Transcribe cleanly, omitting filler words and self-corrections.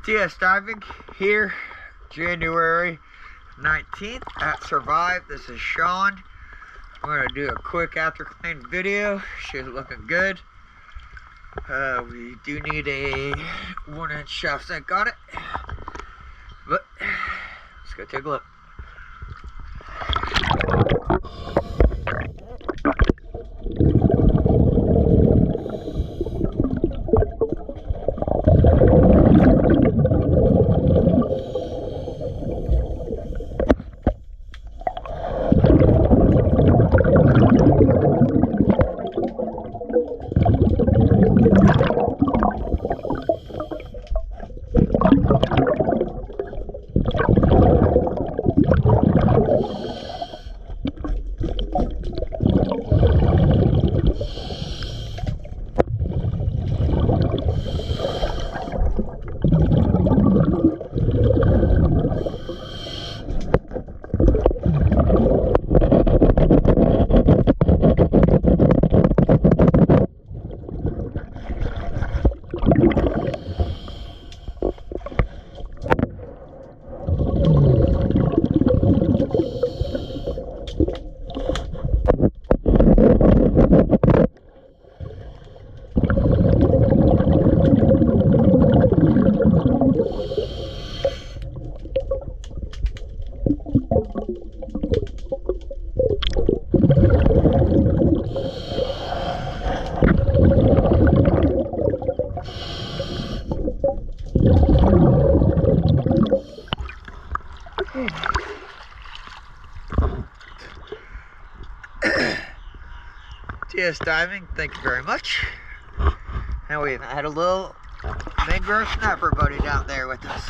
TS Diving here, January 19th at Survive. This is Sean. I'm going to do a quick after clean video. She's looking good. We do need a 1-inch shaft sink on it, but let's go take a look. TS Diving, thank you very much. And we've had a little mangrove snapper buddy down there with us.